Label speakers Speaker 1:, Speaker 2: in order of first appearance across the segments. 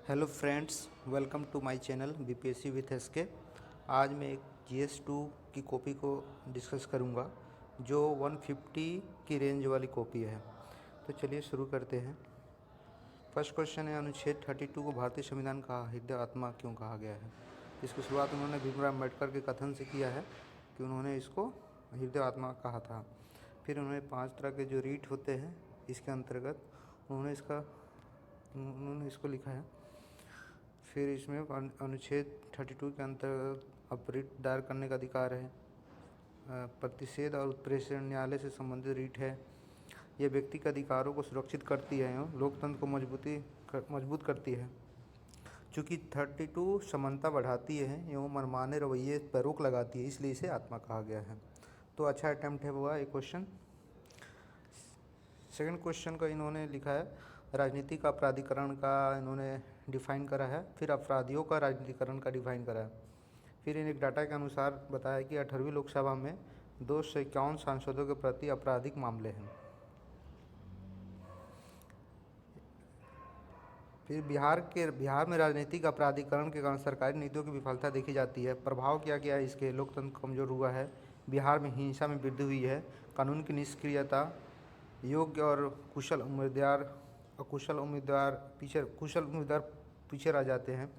Speaker 1: Hello friends, welcome to my channel BPSC with SK. आज मैं एक जीएस 2 की कॉपी को डिस्कस करूंगा जो 150 की रेंज वाली कॉपी है। तो चलिए शुरू करते हैं। फर्स्ट क्वेश्चन है, अनुच्छेद 32 को भारतीय संविधान का हृदय आत्मा क्यों कहा गया है। इसकी शुरुआत उन्होंने भीमराव अम्बेडकर के कथन से किया है कि उन्होंने इसको हृदय आत्मा कहा था। फिर उन्होंने 5 तरह के जो रीट होते हैं इसके अंतर्गत उन्होंने इसको लिखा है। फिर इसमें अनुच्छेद 32 के अंतर्गत अपरिट दायर करने का अधिकार है। प्रतिषेध और उत्प्रेषण न्यायालय से संबंधित रीट है। यह व्यक्ति के अधिकारों को सुरक्षित करती है एवं लोकतंत्र को मजबूत करती है। चूँकि 32 समानता बढ़ाती है एवं मनमाने रवैये पर रोक लगाती है, इसलिए इसे आत्मा कहा गया है। तो अच्छा अटैम्प्ट है हुआ एक क्वेश्चन। सेकंड क्वेश्चन का इन्होंने लिखा है, राजनीतिक अपराधीकरण का इन्होंने डिफाइन करा है। फिर अपराधियों का राजनीतिकरण का डिफाइन करा है। फिर इन एक डाटा के अनुसार बताया कि 18वीं लोकसभा में 251 सांसदों के प्रति आपराधिक मामले हैं। फिर बिहार में राजनीतिक अपराधीकरण के कारण सरकारी नीतियों की विफलता देखी जाती है। प्रभाव क्या क्या है इसके, लोकतंत्र कमजोर हुआ है, बिहार में हिंसा में वृद्धि हुई है, कानून की निष्क्रियता, योग्य और कुशल उम्मीदवार पीछे रह जाते हैं।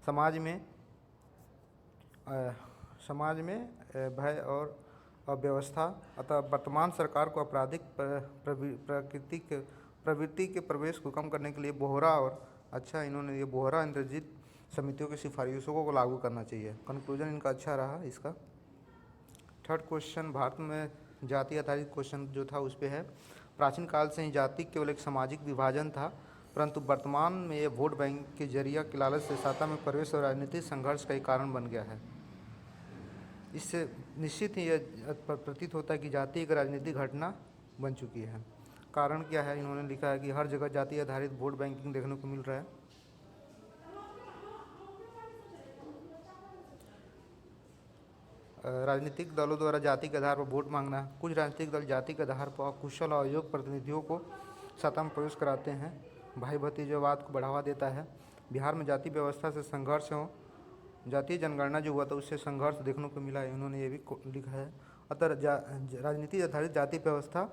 Speaker 1: समाज में भय और अव्यवस्था। अतः वर्तमान सरकार को आपराधिक प्रवृत्ति के प्रवेश को कम करने के लिए इन्होंने ये बोहरा इंद्रजीत समितियों की सिफारिशों को लागू करना चाहिए। कंक्लूजन इनका अच्छा रहा इसका। थर्ड क्वेश्चन, भारत में जाति आधारित क्वेश्चन जो था उस पर है, प्राचीन काल से ही जाति केवल एक सामाजिक विभाजन था, परंतु वर्तमान में यह वोट बैंक के जरिए के लालच से सत्ता में प्रवेश और राजनीतिक संघर्ष का एक कारण बन गया है। इससे निश्चित ही यह प्रतीत होता है कि जाति एक राजनीतिक घटना बन चुकी है। कारण क्या है, इन्होंने लिखा है कि हर जगह जाति आधारित वोट बैंकिंग देखने को मिल रहा है। राजनीतिक दलों द्वारा जाति के आधार पर वोट मांगना। कुछ राजनीतिक दल जाति के आधार पर अकुशल और अयोग्य प्रतिनिधियों को सत्ता में प्रवेश कराते हैं। भाई भतीजावाद को बढ़ावा देता है। बिहार में जाति व्यवस्था से संघर्ष हो, जातीय जनगणना जो हुआ था उससे संघर्ष देखने को मिला है, इन्होंने ये भी लिखा है। अतः राजनीति आधारित जाति व्यवस्था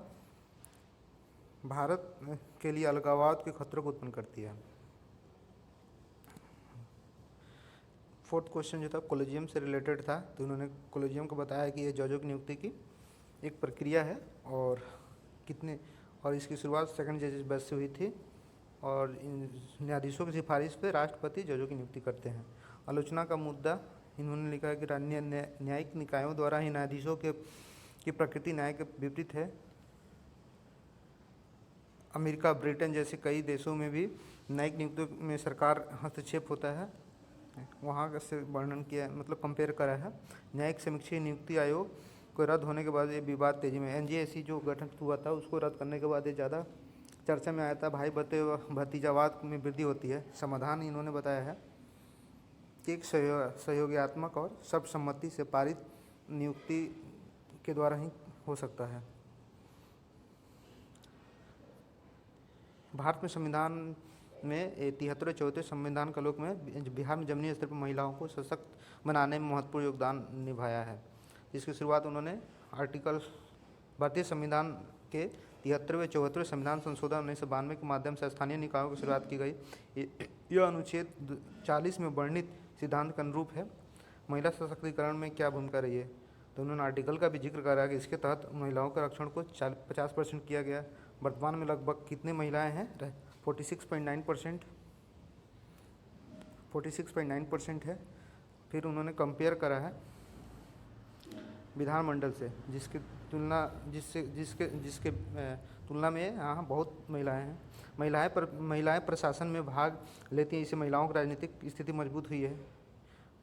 Speaker 1: भारत के लिए अलगाववाद के खतरों को उत्पन्न करती है। फोर्थ क्वेश्चन जो था कॉलेजियम से रिलेटेड था, तो उन्होंने कॉलेजियम को बताया कि ये जजों की नियुक्ति की एक प्रक्रिया है और इसकी शुरुआत सेकंड जजेस बैच से हुई थी और इन न्यायाधीशों की सिफारिश पे राष्ट्रपति जजों की नियुक्ति करते हैं। आलोचना का मुद्दा इन्होंने लिखा है कि न्यायिक निकायों द्वारा ही न्यायाधीशों की प्रकृति न्याय के विपरीत है। अमेरिका, ब्रिटेन जैसे कई देशों में भी न्यायिक नियुक्तियों में सरकार हस्तक्षेप होता है, वहाँ से वर्णन किया, मतलब कंपेयर करा है। न्यायिक समीक्षी नियुक्ति आयोग को रद्द होने के बाद ये विवाद तेजी में, एनजेएसी जो गठन हुआ था उसको रद्द करने के बाद ये ज़्यादा चर्चा में आया था। भाई भतीजावाद में वृद्धि होती है। समाधान इन्होंने बताया है कि एक सहयोगात्मक और सर्वसम्मति से पारित नियुक्ति के द्वारा ही हो सकता है। भारत में संविधान में 73-74 संविधान का लोक में बिहार में जमीनी स्तर पर महिलाओं को सशक्त बनाने में महत्वपूर्ण योगदान निभाया है। इसकी शुरुआत उन्होंने भारतीय संविधान के 73वें संविधान संशोधन 1992 के माध्यम से स्थानीय निकायों की शुरुआत की गई। यह अनुच्छेद 40 में वर्णित सिद्धांत के अनुरूप है। महिला सशक्तिकरण में क्या भूमिका रही है, तो उन्होंने आर्टिकल का भी जिक्र करा कि इसके तहत महिलाओं के आरक्षण को 50% किया गया। वर्तमान में लगभग कितनी महिलाएं हैं, 46.9% है। फिर उन्होंने कंपेयर करा है विधानमंडल से, जिसके तुलना में यहाँ बहुत महिलाएं हैं। महिलाएं प्रशासन में भाग लेती हैं, इससे महिलाओं की राजनीतिक स्थिति मजबूत हुई है।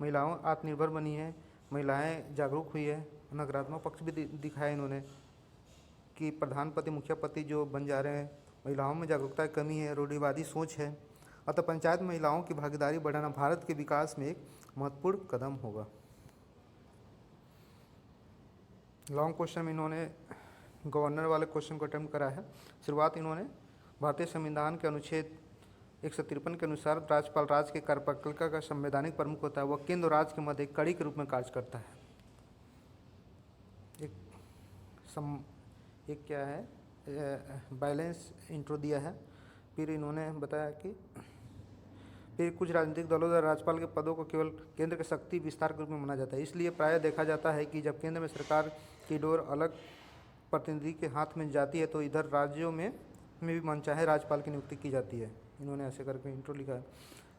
Speaker 1: महिलाओं आत्मनिर्भर बनी है, महिलाएं जागरूक हुई है। नकारात्मक पक्ष भी दिखाया इन्होंने कि प्रधानपति मुखियापति जो बन जा रहे हैं, महिलाओं में जागरूकता की कमी है, रूढ़िवादी सोच है। अतः पंचायत महिलाओं की भागीदारी बढ़ाना भारत के विकास में एक महत्वपूर्ण कदम होगा। लॉन्ग क्वेश्चन में इन्होंने गवर्नर वाले क्वेश्चन को अटेम्प्ट करा है। शुरुआत इन्होंने भारतीय संविधान के अनुच्छेद 153 के अनुसार राज्यपाल राज्य के कार्यपालिका का संवैधानिक प्रमुख होता है। वह केंद्र और राज्य के मध्य एक कड़ी के रूप में कार्य करता है। एक क्या है बैलेंस इंट्रो दिया है। फिर इन्होंने बताया कि फिर कुछ राजनीतिक दलों द्वारा राज्यपाल के पदों को केवल केंद्र के शक्ति विस्तार के रूप में माना जाता है। इसलिए प्रायः देखा जाता है कि जब केंद्र में सरकार की डोर अलग प्रतिनिधि के हाथ में जाती है तो इधर राज्यों में भी मनचाहे राज्यपाल की नियुक्ति की जाती है। इन्होंने ऐसे करके इंट्रो लिखा है।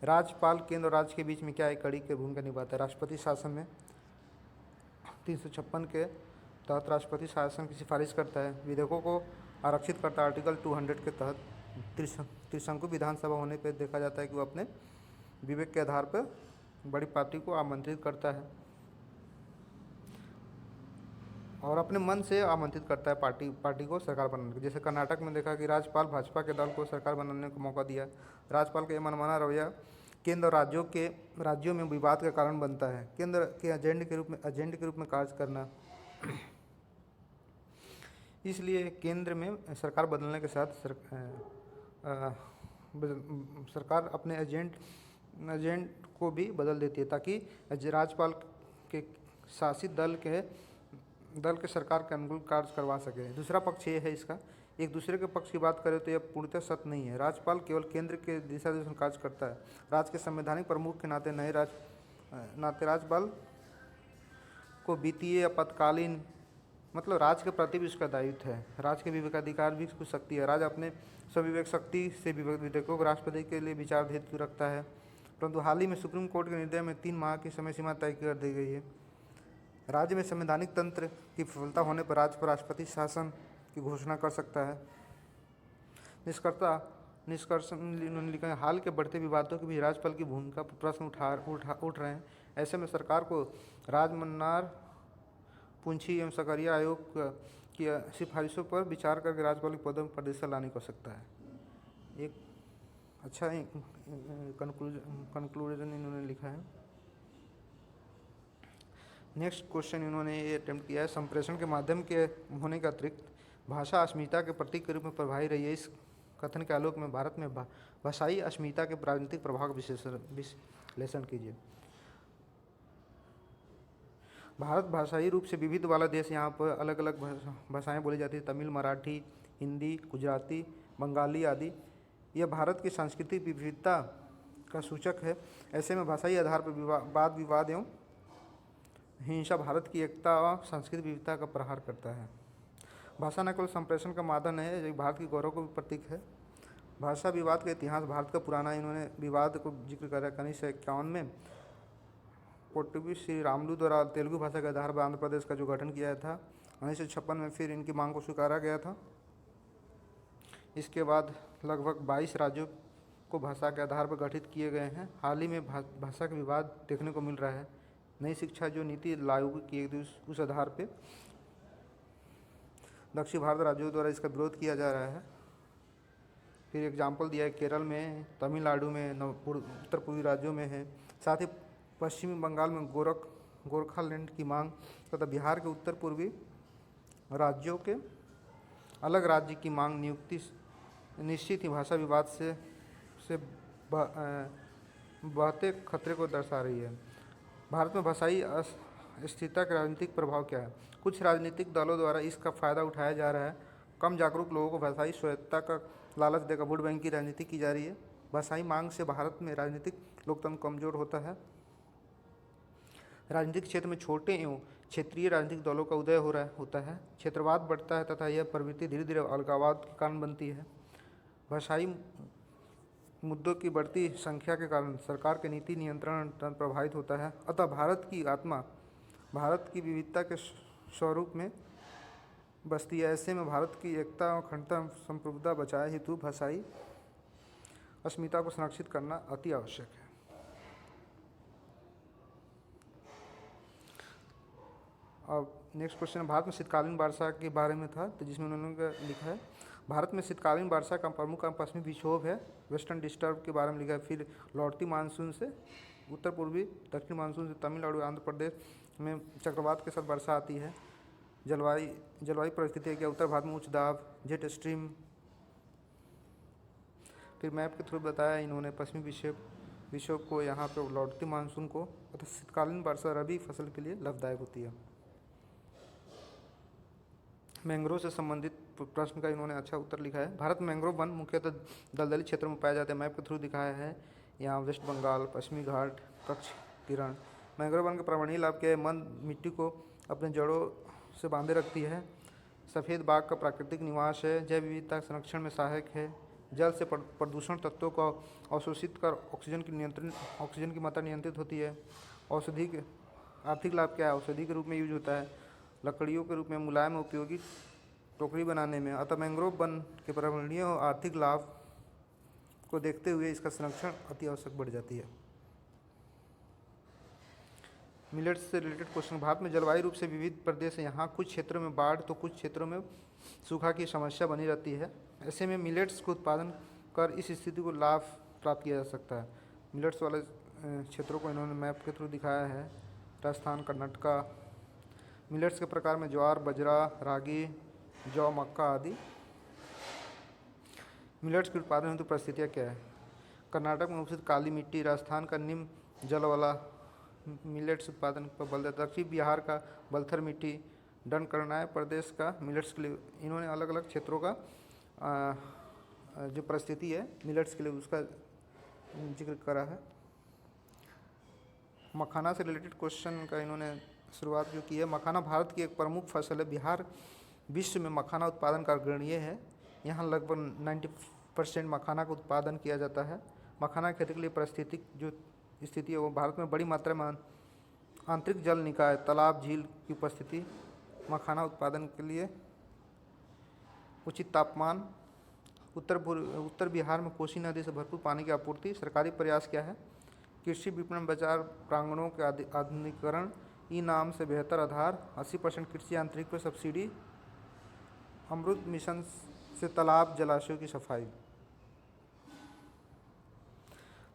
Speaker 1: राज्यपाल केंद्र और राज्य के बीच में क्या एक कड़ी की भूमिका निभाता है। राष्ट्रपति शासन में 356 के तहत राष्ट्रपति शासन की सिफारिश करता है, विधेयकों को आरक्षित करता है। आर्टिकल 200 के तहत त्रिशंकु विधानसभा होने पर देखा जाता है कि वो अपने विवेक के आधार पर बड़ी पार्टी को आमंत्रित करता है और अपने मन से आमंत्रित करता है पार्टी को सरकार बनाने के। जैसे कर्नाटक में देखा कि राज्यपाल भाजपा के दल को सरकार बनाने का मौका दिया। राज्यपाल का यह मनमाना रवैया केंद्र और राज्यों में विवाद का कारण बनता है। केंद्र के एजेंडे के रूप में कार्य करना। इसलिए केंद्र में सरकार बदलने के साथ सरकार अपने एजेंट को भी बदल देती है ताकि राज्यपाल के शासित दल के सरकार के अनुकूल कार्य करवा सके। दूसरा पक्ष ये है इसका, एक दूसरे के पक्ष की बात करें तो यह पूर्णतः सत्य नहीं है। राज्यपाल केवल केंद्र के दिशा निर्देशन कार्य करता है। राज्य के संवैधानिक प्रमुख के नाते राज्यपाल को वित्तीय आपातकालीन मतलब राज्य के प्रति भी उसका दायित्व है। राज्य के विवेकाधिकार भी कुछ शक्ति है। राज्य अपने स्वविवेक शक्ति से विधेयकों को राष्ट्रपति के लिए विचार हेतु रखता है, परंतु हाल ही में सुप्रीम कोर्ट के निर्णय में 3 माह की समय सीमा तय कर दी गई है। राज्य में संवैधानिक तंत्र की विफलता होने पर राज्य पर राष्ट्रपति शासन की घोषणा कर सकता है। निष्कर्ष उन्होंने लिखा है, हाल के बढ़ते विवादों के भी राज्यपाल की भूमिका पर प्रश्न उठ रहे हैं। ऐसे में सरकार को राजमन्नार पुंछी एवं सकरिया आयोग की सिफारिशों पर विचार करके राज्यपाल के पदों में प्रदेश लाने को सकता है। एक अच्छा कंक्लूजन इन्होंने लिखा है। नेक्स्ट क्वेश्चन इन्होंने ये अटेम्प्ट किया है, संप्रेषण के माध्यम के होने के अतिरिक्त भाषा अस्मिता के प्रतीक के रूप में प्रभावी रही है। इस कथन के आलोक में भारत में भाषाई अस्मिता के राजनीतिक प्रभाव का विश्लेषण कीजिए। भारत भाषाई रूप से विविध वाला देश। यहाँ पर अलग अलग भाषाएं बोली जाती हैं, तमिल, मराठी, हिंदी, गुजराती, बंगाली आदि। यह भारत की सांस्कृतिक विविधता का सूचक है। ऐसे में भाषाई आधार पर वाद विवाद एवं हिंसा भारत की एकता व सांस्कृतिक विविधता का प्रहार करता है। भाषा न केवल संप्रेषण का माध्यम है, ये भारत की गौरव का भी प्रतीक है। भाषा विवाद का इतिहास भारत का पुराना। इन्होंने विवाद को जिक्र करा 1951 में पोर्टुगीज श्री रामलू द्वारा तेलुगु भाषा के आधार पर आंध्र प्रदेश का जो गठन किया था। 1956 में फिर इनकी मांग को स्वीकारा गया था। इसके बाद लगभग 22 राज्यों को भाषा के आधार पर गठित किए गए हैं। हाल ही में भाषा का विवाद देखने को मिल रहा है। नई शिक्षा जो नीति लागू की गई उस आधार पर दक्षिण भारत राज्यों द्वारा इसका विरोध किया जा रहा है। फिर एग्जाम्पल दिया है, केरल में, तमिलनाडु में, उत्तर पूर्वी राज्यों में है। साथ ही पश्चिमी बंगाल में गोरखालैंड की मांग तथा बिहार के उत्तर पूर्वी राज्यों के अलग राज्य की मांग नियुक्ति निश्चित ही भाषा विवाद से बढ़ते खतरे को दर्शा रही है। भारत में भाषाई अस्थिरता का राजनीतिक प्रभाव क्या है। कुछ राजनीतिक दलों द्वारा इसका फ़ायदा उठाया जा रहा है। कम जागरूक लोगों को भाषाई स्वायत्तता का लालच देकर वोट बैंक की राजनीति की जा रही है। भाषाई मांग से भारत में राजनीतिक लोकतंत्र कमजोर होता है। राजनीतिक क्षेत्र में छोटे एवं क्षेत्रीय राजनीतिक दलों का उदय होता है। क्षेत्रवाद बढ़ता है तथा यह प्रवृत्ति धीरे धीरे अलगाववाद के कारण बनती है। भाषाई मुद्दों की बढ़ती संख्या के कारण सरकार के नीति नियंत्रण तंत्र प्रभावित होता है। अतः भारत की आत्मा भारत की विविधता के स्वरूप में बसती है। ऐसे में भारत की एकता और अखंडता संप्रभुता बचाए हेतु भाषाई अस्मिता को संरक्षित करना अति आवश्यक है। अब नेक्स्ट क्वेश्चन भारत में शीतकालीन वर्षा के बारे में था, तो जिसमें उन्होंने लिखा है, भारत में शीतकालीन वर्षा का प्रमुख पश्चिमी विक्षोभ है, वेस्टर्न डिस्टर्ब के बारे में लिखा है। फिर लौटती मानसून से उत्तर पूर्वी दक्षिण मानसून से तमिलनाडु आंध्र प्रदेश में चक्रवात के साथ वर्षा आती है। जलवायु परिस्थिति है कि उत्तर भारत में उच्च दाब जेट स्ट्रीम फिर मैप के थ्रू बताया इन्होंने पश्चिमी विक्षोभ को यहाँ पर लौटती मानसून को तथा शीतकालीन वर्षा रबी फसल के लिए लाभदायक होती है। मैंग्रोव से संबंधित प्रश्न का इन्होंने अच्छा उत्तर लिखा है। भारत में मैंग्रोव वन मुख्यतः दलदली क्षेत्रों में पाए जाते हैं। मैप के थ्रू दिखाया है यहाँ वेस्ट बंगाल, पश्चिमी घाट, कच्छ, किरण। मैंग्रोव वन के पर्यावरणीय लाभ के मंद मिट्टी को अपने जड़ों से बांधे रखती है, सफ़ेद बाघ का प्राकृतिक निवास है, जैव विविधता संरक्षण में सहायक है, जल से प्रदूषण तत्वों को अवशोषित कर ऑक्सीजन की मात्रा नियंत्रित होती है। औषधि के आर्थिक लाभ क्या है? औषधि के रूप में यूज होता है, लकड़ियों के रूप में मुलायम उपयोगी टोकरी बनाने में। अतः मैंग्रोव वन के पर्यावरणीय और आर्थिक लाभ को देखते हुए इसका संरक्षण अति आवश्यक बढ़ जाती है। मिलेट्स से रिलेटेड क्वेश्चन। भारत में जलवायु रूप से विविध प्रदेश है। यहाँ कुछ क्षेत्रों में बाढ़ तो कुछ क्षेत्रों में सूखा की समस्या बनी रहती है। ऐसे में मिलेट्स को उत्पादन कर इस स्थिति को लाभ प्राप्त किया जा सकता है। मिलेट्स वाले क्षेत्रों को इन्होंने मैप के थ्रू दिखाया है। राजस्थान, कर्नाटका। मिलेट्स के प्रकार में ज्वार, बाजरा, रागी, जौ, मक्का आदि। मिलेट्स के उत्पादन हेतु परिस्थितियाँ क्या है? कर्नाटक में उपस्थित काली मिट्टी, राजस्थान का निम्न जल वाला मिलेट्स उत्पादन पर बल देता है। दक्षिण बिहार का बलथर मिट्टी, दंडकारण्य प्रदेश का मिलेट्स के लिए इन्होंने अलग अलग क्षेत्रों का जो परिस्थिति है मिलेट्स के लिए उसका जिक्र करा है। मखाना से रिलेटेड क्वेश्चन का इन्होंने शुरुआत जो की है। मखाना भारत की एक प्रमुख फसल है। बिहार विश्व में मखाना उत्पादन का अग्रणीय है। यहाँ लगभग 90% मखाना का उत्पादन किया जाता है। मखाना खेती के लिए पारिस्थितिक जो स्थिति है वो भारत में बड़ी मात्रा में आंतरिक जल निकाय, तालाब, झील की उपस्थिति, मखाना उत्पादन के लिए उचित तापमान, उत्तर बिहार में कोसी नदी से भरपूर पानी की आपूर्ति। सरकारी प्रयास क्या है? कृषि विपणन बाजार प्रांगणों के आधुनिकीकरण, ई नाम से बेहतर आधार, 80% कृषि यांत्रिक पर सब्सिडी, अमृत मिशन से तालाब जलाशयों की सफाई।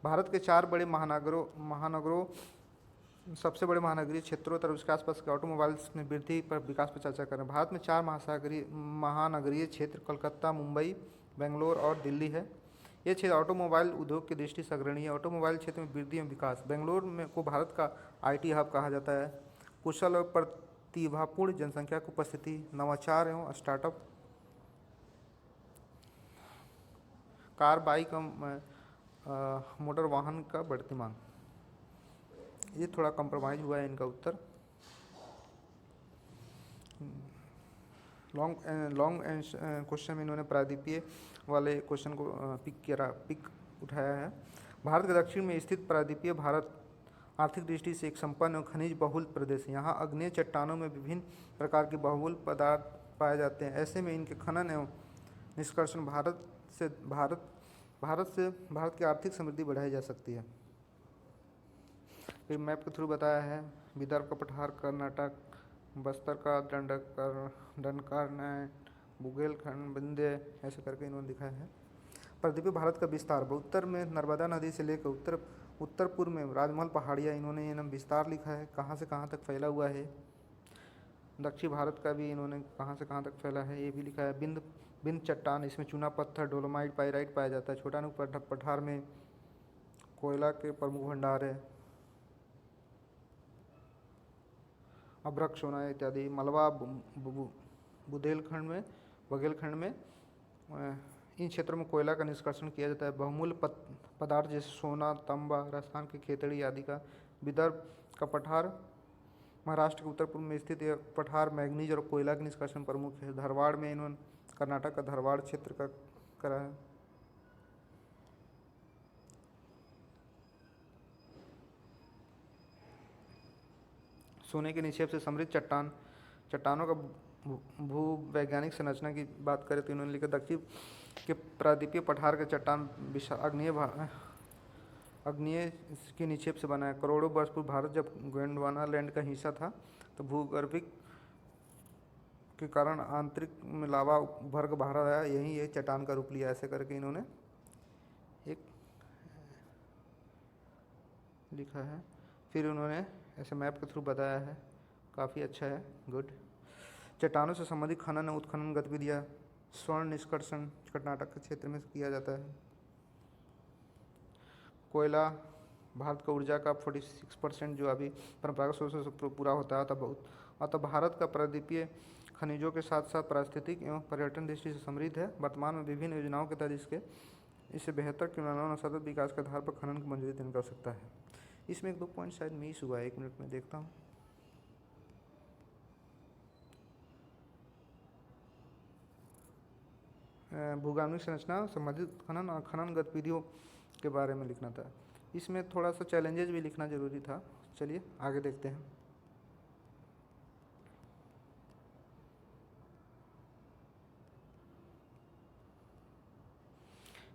Speaker 1: भारत के 4 बड़े महानगरों सबसे बड़े महानगरीय क्षेत्रों तथा उसके आसपास के ऑटोमोबाइल्स में वृद्धि पर विकास पर चर्चा करें। भारत में 4 महानगरीय क्षेत्र कोलकाता, मुंबई, बेंगलोर और दिल्ली है। ये क्षेत्र ऑटोमोबाइल उद्योग की दृष्टि से अग्रणी है। ऑटोमोबाइल क्षेत्र में वृद्धि एवं विकास। बेंगलोर में को भारत का IT हब कहा जाता है। कुशल और प्रतिभापूर्ण जनसंख्या की उपस्थिति, नवाचार एवं स्टार्टअप, कार, बाइक एवं मोटर वाहन का बढ़ती मांग। ये थोड़ा कंप्रोमाइज हुआ है इनका उत्तर। लॉन्ग क्वेश्चन में इन्होंने प्रायद्वीपीय वाले क्वेश्चन को पिक उठाया है। भारत के दक्षिण में स्थित प्रायद्वीपीय भारत आर्थिक दृष्टि से एक संपन्न और खनिज बहुल प्रदेश है। यहाँ आग्नेय चट्टानों में विभिन्न प्रकार के बहुमूल्य पदार्थ पाए जाते हैं। ऐसे में इनके खनन एवं निष्कर्षण भारत की आर्थिक समृद्धि बढ़ाई जा सकती है। फिर मैप के थ्रू बताया है विदर्भ का पठार, कर्नाटक, बस्तर का दंडकारण्य, बुंदेलखंड, विंध्य, ऐसे करके इन्होंने दिखाया है। प्रायद्वीपीय भारत का विस्तार। उत्तर में नर्मदा नदी से लेकर उत्तर पूर्व में राजमहल पहाड़ियाँ, इन्होंने ये नाम विस्तार लिखा है, कहाँ से कहाँ तक फैला हुआ है। दक्षिण भारत का भी इन्होंने कहाँ से कहाँ तक फैला है ये भी लिखा है। बिंद चट्टान, इसमें चूना पत्थर, डोलोमाइट, पाइराइट पाया जाता है। छोटानागपुर पठार में कोयला के प्रमुख भंडार है। अभ्रक, सोना इत्यादि। मलबा, बघेलखंड में इन क्षेत्रों में कोयला का निष्कर्षण किया जाता है। बहुमूल्य पदार्थ जैसे सोना, तांबा, राजस्थान की खेतड़ी आदि का। विदर्भ का पठार महाराष्ट्र के उत्तर पूर्व में स्थित यह पठार मैग्नीज और कोयला के निष्कर्षण प्रमुख है। धारवाड़ में इन्होंने कर्नाटक का धारवाड़ क्षेत्र का करा है। सोने के निक्षेप से समृद्ध चट्टानों का भूवैज्ञानिक संरचना की बात करें तो इन्होंने लिखा दक्षिण के प्रायद्वीपीय पठार के चट्टान आग्नेय के निक्षेप से बना है। करोड़ों वर्ष पूर्व भारत जब गोंडवाना लैंड का हिस्सा था तो भूगर्भिक के कारण आंतरिक में लावा उभर कर बाहर आया, यही ये चट्टान का रूप लिया। ऐसे करके इन्होंने एक लिखा है। फिर उन्होंने ऐसे मैप के थ्रू बताया है, काफ़ी अच्छा है, गुड। चट्टानों से संबंधित खनन और उत्खनन गतिविधियाँ, स्वर्ण निष्कर्षण कर्नाटक के क्षेत्र में किया जाता है। कोयला, भारत का ऊर्जा का 46% जो अभी परंपरागत स्रोतों से पूरा होता है। अतः भारत का प्रायद्वीपीय खनिजों के साथ साथ पारिस्थितिक एवं पर्यटन दृष्टि से समृद्ध है। वर्तमान में विभिन्न योजनाओं के तहत इसे बेहतर क्रियान्वयन और सतत विकास के आधार पर खनन की मंजूरी देने की आवश्यकता है। इसमें 1-2 पॉइंट शायद मिस हुआ है, 1 मिनट में देखता हूँ। भूगार्मिक संरचना संबंधित खनन और खनन गतिविधियों के बारे में लिखना था। इसमें थोड़ा सा चैलेंजेस भी लिखना जरूरी था। चलिए आगे देखते हैं।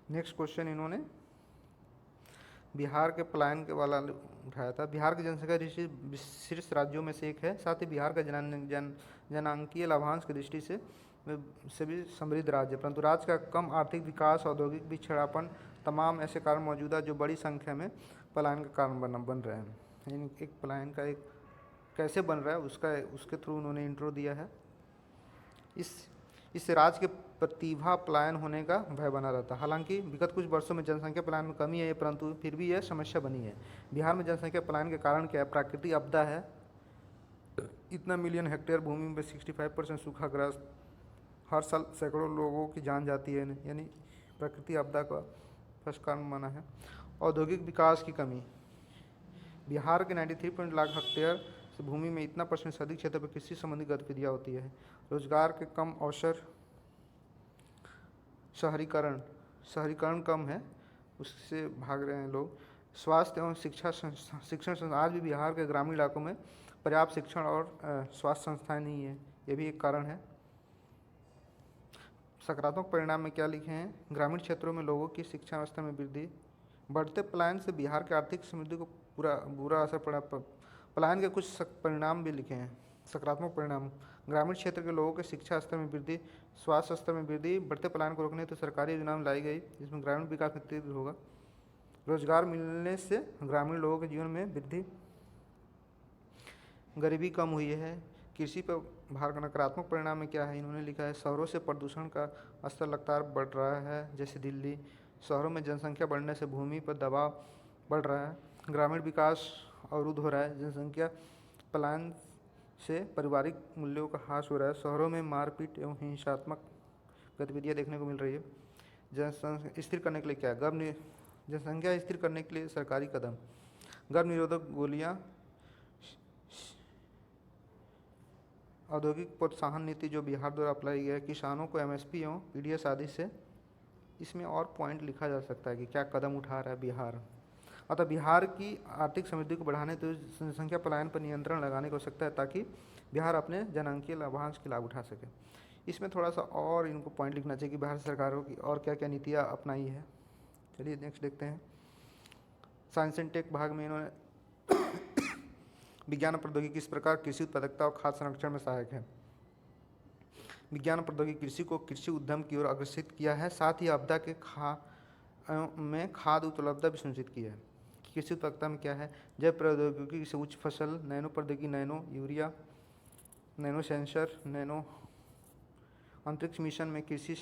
Speaker 1: नेक्स्ट क्वेश्चन इन्होंने बिहार के पलायन के वाला उठाया था। बिहार की जनसंख्या दृष्टि शीर्ष राज्यों में से एक है। साथ ही बिहार का जनांकीय लाभांश की दृष्टि से भी समृद्ध राज्य है, परंतु राज्य का कम आर्थिक विकास, औद्योगिक पिछड़ापन, तमाम ऐसे कारण मौजूदा जो बड़ी संख्या में पलायन का कारण बन रहे हैं। यानी एक पलायन का एक कैसे बन रहा है उसके थ्रू उन्होंने इंट्रो दिया है। इससे राज्य के प्रतिभा पलायन होने का भय बना रहता है। हालांकि विगत कुछ वर्षों में जनसंख्या पलायन में कमी है, परंतु फिर भी यह समस्या बनी है। बिहार में जनसंख्या पलायन के कारण क्या है? प्राकृतिक आपदा है। इतना मिलियन हेक्टेयर भूमि में 65% सूखाग्रस्त, हर साल सैकड़ों लोगों की जान जाती है, यानी प्राकृतिक आपदा का फर्स्ट कारण माना है। औद्योगिक विकास की कमी, बिहार के 93 लाख हेक्टेयर से भूमि में इतना % से अधिक क्षेत्र पर कृषि संबंधी गतिविधियाँ होती है। रोजगार के कम अवसर, शहरीकरण कम है, उससे भाग रहे हैं लोग। स्वास्थ्य एवं शिक्षण आज भी बिहार के ग्रामीण इलाकों में पर्याप्त शिक्षण और स्वास्थ्य संस्थाएं नहीं है, ये भी एक कारण है। सकारात्मक परिणाम में क्या लिखे हैं? ग्रामीण क्षेत्रों में लोगों की शिक्षा व्यवस्था में वृद्धि। बढ़ते पलायन से बिहार की आर्थिक समृद्धि को बुरा असर पड़ा। पलायन के कुछ परिणाम भी लिखे हैं। सकारात्मक परिणाम, ग्रामीण क्षेत्र के लोगों के शिक्षा स्तर में वृद्धि, स्वास्थ्य स्तर में वृद्धि। बढ़ते पलायन को रोकने तो सरकारी योजना लाई गई जिसमें ग्रामीण विकास में तीव्र होगा। रोजगार मिलने से ग्रामीण लोगों के जीवन में वृद्धि, गरीबी कम हुई है। कृषि पर भार का नकारात्मक परिणाम में क्या है? इन्होंने लिखा है शहरों से प्रदूषण का स्तर लगातार बढ़ रहा है, जैसे दिल्ली। शहरों में जनसंख्या बढ़ने से भूमि पर दबाव बढ़ रहा है। ग्रामीण विकास अवरुद्ध हो रहा है। जनसंख्या पलायन से पारिवारिक मूल्यों का ह्रास हो रहा है। शहरों में मारपीट एवं हिंसात्मक गतिविधियाँ देखने को मिल रही है। जनसंख्या स्थिर करने के लिए क्या है? जनसंख्या स्थिर करने के लिए सरकारी कदम, गर्भ निरोधक गोलियाँ, औद्योगिक प्रोत्साहन नीति जो बिहार द्वारा अप्लाई गया है, किसानों को MSP एवं PDS आदि से। इसमें और पॉइंट लिखा जा सकता है कि क्या कदम उठा रहा है बिहार। अतः बिहार की आर्थिक समृद्धि को बढ़ाने तो जनसंख्या पलायन पर नियंत्रण लगाने की आवश्यकता है, ताकि बिहार अपने जनांकीय लाभांश के लाभ उठा सके। इसमें थोड़ा सा और इनको पॉइंट लिखना चाहिए कि बिहार सरकारों की और क्या क्या नीतियाँ अपनाई है। चलिए नेक्स्ट देखते हैं। साइंस एंड टेक भाग में इन्होंने विज्ञान और प्रौद्योगिकी किस प्रकार कृषि उत्पादकता और खाद्य संरक्षण में सहायक है। विज्ञान और प्रौद्योगिकी कृषि को कृषि उद्यम की ओर अग्रसित किया है, साथ ही आपदा के खाद्य उपलब्धता भी सुनिश्चित की है। कृषि उत्पादकता में क्या है? जैव प्रौद्योगिकी से उच्च फसल, नैनो प्रौद्योगिकी, nano urea, nano sensor, nano अंतरिक्ष मिशन में कृषि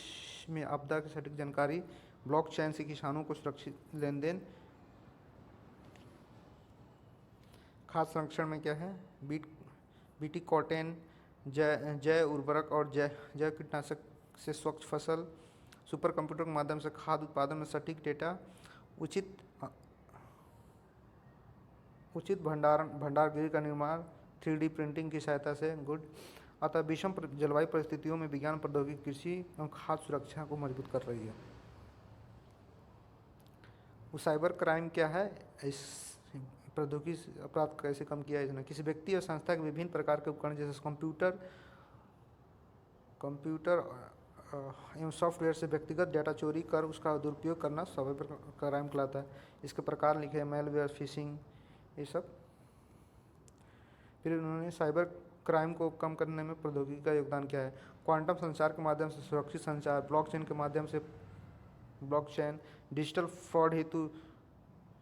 Speaker 1: में आपदा की सटीक जानकारी, ब्लॉकचेन से किसानों को सुरक्षित लेन देन। खाद्य संरक्षण में क्या है? बीटी कॉटन, जैव उर्वरक और जैव कीटनाशक से स्वच्छ फसल, सुपर कंप्यूटर के माध्यम से खाद्य उत्पादन में सटीक डेटा, उचित भंडारगृह का निर्माण 3D प्रिंटिंग की सहायता से। गुड। अतः विषम जलवायु परिस्थितियों में विज्ञान प्रौद्योगिकी कृषि एवं खाद्य सुरक्षा को मजबूत कर रही है। वो साइबर क्राइम क्या है? इस प्रौद्योगिकी अपराध कैसे कम किया है इसने? किसी व्यक्ति और संस्था के विभिन्न प्रकार के उपकरण जैसे कंप्यूटर एवं सॉफ्टवेयर से व्यक्तिगत डेटा चोरी कर उसका दुरुपयोग करना साइबर क्राइम कहलाता है। इसके प्रकार लिखे हैं मेलवेयर, फिशिंग, ये सब। फिर उन्होंने साइबर क्राइम को कम करने में प्रौद्योगिकी का योगदान क्या है? क्वांटम संचार के माध्यम से सुरक्षित संचार, ब्लॉकचेन के माध्यम से ब्लॉकचेन, डिजिटल फ्रॉड हेतु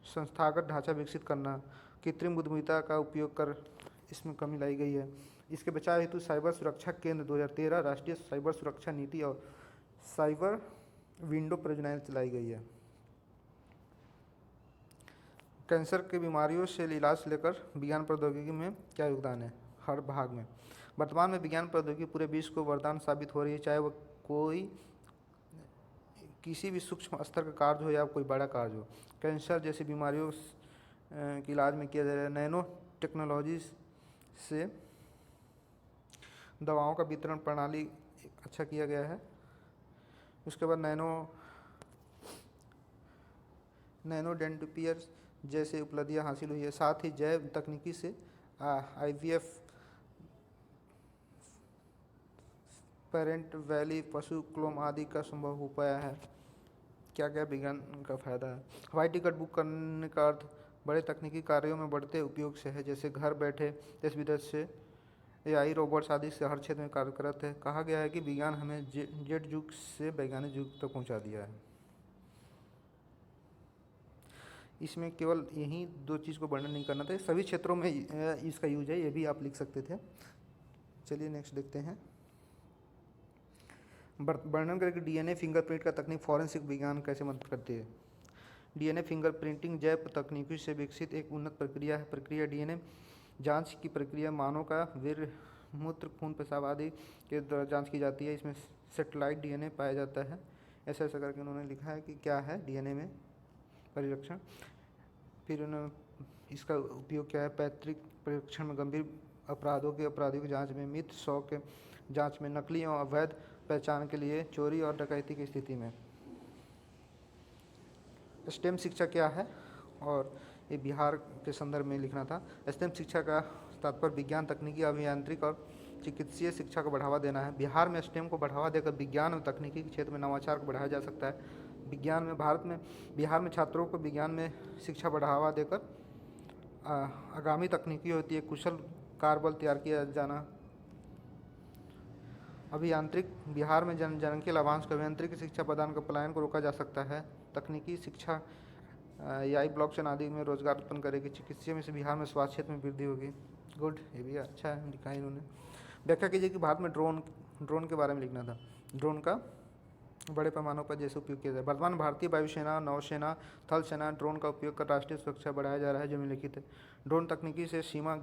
Speaker 1: संस्थागत ढांचा विकसित करना, कृत्रिम बुद्धिमत्ता का उपयोग कर इसमें कमी लाई गई है। इसके बचाव हेतु साइबर सुरक्षा केंद्र 2013 राष्ट्रीय साइबर सुरक्षा नीति और साइबर विंडो परियोजनाएं चलाई गई है। कैंसर की बीमारियों से इलाज लेकर विज्ञान प्रौद्योगिकी में क्या योगदान है हर भाग में। वर्तमान में विज्ञान प्रौद्योगिकी पूरे विश्व को वरदान साबित हो रही है, चाहे वो कोई किसी भी सूक्ष्म स्तर का कार्य हो या कोई बड़ा कार्य हो। कैंसर जैसी बीमारियों के इलाज में किया जा रहा है। नैनो टेक्नोलॉजी से दवाओं का वितरण प्रणाली अच्छा किया गया है। उसके बाद नैनोडेंटिपियर जैसे उपलब्धियां हासिल हुई है। साथ ही जैव तकनीकी से IVF, पेरेंट वैली, पशु क्लोन आदि का संभव हो पाया है। क्या क्या विज्ञान का फायदा है। हवाई टिकट बुक करने का अर्थ बड़े तकनीकी कार्यों में बढ़ते उपयोग से है, जैसे घर बैठे देश विदेश से AI रोबोट्स आदि से हर क्षेत्र में कार्य करते हैं। कहा गया है कि विज्ञान हमें जेड युग से वैज्ञानिक युग तक पहुंचा दिया है। इसमें केवल यही दो चीज़ को वर्णन नहीं करना था, सभी क्षेत्रों में इसका यूज है, ये भी आप लिख सकते थे। चलिए नेक्स्ट देखते हैं। वर्णन करें कि DNA फिंगरप्रिंट का तकनीक फॉरेंसिक विज्ञान कैसे मदद करती है। DNA फिंगरप्रिंटिंग जैव तकनीकी से विकसित एक उन्नत प्रक्रिया है। प्रक्रिया DNA जांच की प्रक्रिया मानव का वीर्य, मूत्र, खून, पेशाब आदि के द्वारा जांच की जाती है। इसमें सेटेलाइट DNA पाया जाता है। ऐसा ऐसा करके उन्होंने लिखा है कि क्या है DNA में परिरक्षण। फिर उन्होंने इसका उपयोग क्या है। पैतृक परीक्षण में, गंभीर अपराधों के अपराधियों की जांच में, मित्र शव के जांच में, नकली और अवैध पहचान के लिए, चोरी और डकैती की स्थिति में। स्टेम शिक्षा क्या है, और ये बिहार के संदर्भ में लिखना था। स्टेम शिक्षा का तात्पर्य विज्ञान, तकनीकी, अभियांत्रिक और चिकित्सीय शिक्षा को बढ़ावा देना है। बिहार में स्टेम को बढ़ावा देकर विज्ञान और तकनीकी के क्षेत्र में नवाचार को बढ़ाया जा सकता है। विज्ञान में बिहार में छात्रों को विज्ञान में शिक्षा बढ़ावा देकर आगामी तकनीकी होती है कुशल कार्यबल तैयार किया जाना। अभियांत्रिक बिहार में जनसंख्या लाभांश को अभियांत्रिक शिक्षा प्रदान कर पलायन को रोका जा सकता है। तकनीकी शिक्षा AI ब्लॉकचेन आदि में रोजगार उत्पन्न करेगी। चिकित्सीय में से बिहार में स्वास्थ्य क्षेत्र में वृद्धि होगी। गुड, ये भी अच्छा है, लिखा है इन्होंने। व्याख्या कीजिए कि भारत में ड्रोन के बारे में लिखना था। ड्रोन का बड़े पैमानों पर जैसे उपयोग किया जाए। वर्तमान भारतीय वायुसेना, नौसेना, थल सेना ड्रोन का उपयोग कर राष्ट्रीय सुरक्षा बढ़ाया जा रहा है, जो निम्नलिखित है। ड्रोन तकनीकी से सीमा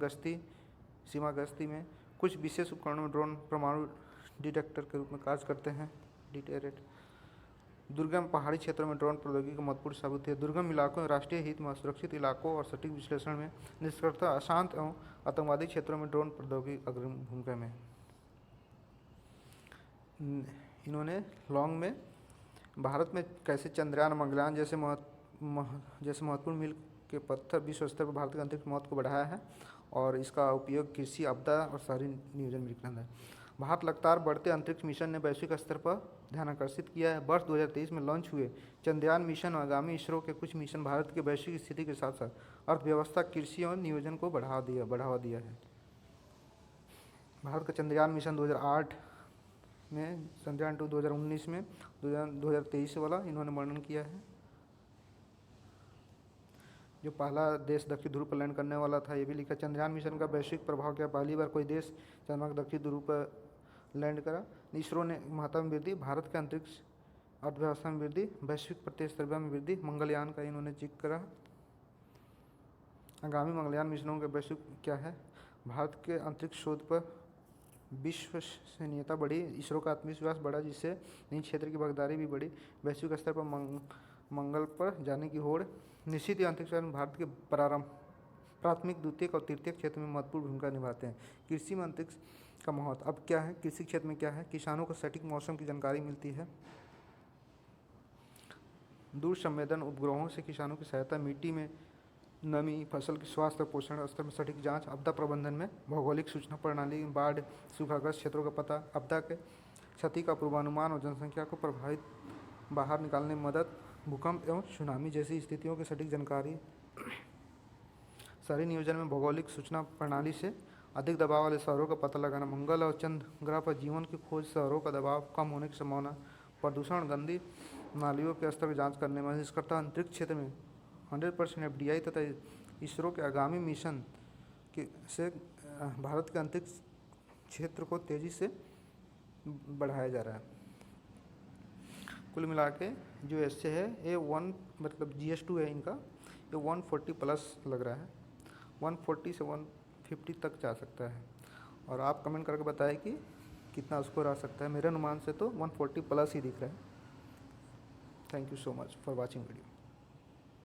Speaker 1: गश्ती में कुछ विशेष उपकरणों में ड्रोन परमाणु डिटेक्टर के रूप में कार्य करते हैं। डिटेरेट। दुर्गम पहाड़ी क्षेत्रों में ड्रोन प्रौद्योगिकी का महत्वपूर्ण साबित है। दुर्गम इलाकों में राष्ट्रीय हित में, सुरक्षित इलाकों और सटीक विश्लेषण में, निष्कर्षतः अशांत एवं आतंकवादी क्षेत्रों में ड्रोन प्रौद्योगिकी अग्रणी भूमिका में। इन्होंने लॉन्ग में भारत में कैसे चंद्रयान, मंगलयान जैसे महत्वपूर्ण मील के पत्थर विश्व स्तर पर भारत के अंतरिक्ष महत्व को बढ़ाया है, और इसका उपयोग कृषि, आपदा और शहरी नियोजन में लिखना है। भारत लगातार बढ़ते अंतरिक्ष मिशन ने वैश्विक स्तर पर ध्यान आकर्षित किया है। वर्ष 2023 में लॉन्च हुए चंद्रयान मिशन और आगामी इसरो के कुछ मिशन भारत की वैश्विक स्थिति के साथ साथ अर्थव्यवस्था, कृषि और नियोजन को बढ़ावा दिया है। भारत का चंद्रयान मिशन 2008 में, चंद्रयान 2 2019 में, 2023 वाला इन्होंने वर्णन किया है। जो पहला देश दक्षिण ध्रुव पर लैंड करने वाला था, ये भी लिखा। चंद्रयान मिशन का वैश्विक प्रभाव क्या, पहली बार कोई देश चंद्रमा के दक्षिण ध्रुव पर लैंड करा। इसरो ने महत्व में वृद्धि, भारत के अंतरिक्ष अर्थव्यवस्था में वृद्धि, वैश्विक प्रतिस्पर्धा में वृद्धि। मंगलयान का इन्होंने जिक्र करा। आगामी मंगलयान मिशनों का वैश्विक क्या है। भारत के अंतरिक्ष शोध पर विश्वसनीयता बढ़ी, इसरो का आत्मविश्वास बढ़ा, जिससे निजी क्षेत्र की भागीदारी भी बढ़ी। वैश्विक स्तर पर मंगल पर जाने की होड़। निश्चित ही अंतरिक्ष में भारत के प्राथमिक, द्वितीयक और तृतीयक क्षेत्र में महत्वपूर्ण भूमिका निभाते हैं। कृषि में अंतरिक्ष का महत्व अब क्या है। कृषि क्षेत्र में क्या है, किसानों को सटीक मौसम की जानकारी मिलती है। दूर संवेदन उपग्रहों से किसानों की सहायता, मिट्टी में नमी, फसल के स्वास्थ्य और पोषण स्तर में सटीक जांच, आपदा प्रबंधन में भौगोलिक सूचना प्रणाली, बाढ़, सूखाग्रस्त क्षेत्रों का पता, आपदा के क्षति का पूर्वानुमान और जनसंख्या को प्रभावित बाहर निकालने में मदद, भूकंप एवं सुनामी जैसी स्थितियों की सटीक जानकारी। शहरी नियोजन में भौगोलिक सूचना प्रणाली से अधिक दबाव वाले शहरों का पता लगाना, मंगल और चंद्र ग्रह पर जीवन की खोज, शहरों का दबाव कम होने की संभावना, प्रदूषण, गंदी नालियों के स्तर की जाँच करने में। निष्कर्षतः अंतरिक्ष क्षेत्र में 100% FDI तथा इसरो के आगामी मिशन से भारत के अंतरिक्ष क्षेत्र को तेज़ी से बढ़ाया जा रहा है। कुल मिला के जो ऐसे है A1 मतलब GS2 है इनका, ये 140 प्लस लग रहा है, 140 से 150 तक जा सकता है। और आप कमेंट करके बताएं कि कितना स्कोर आ सकता है। मेरे अनुमान से तो 140 प्लस ही दिख रहा है। Thank you so much for watching video.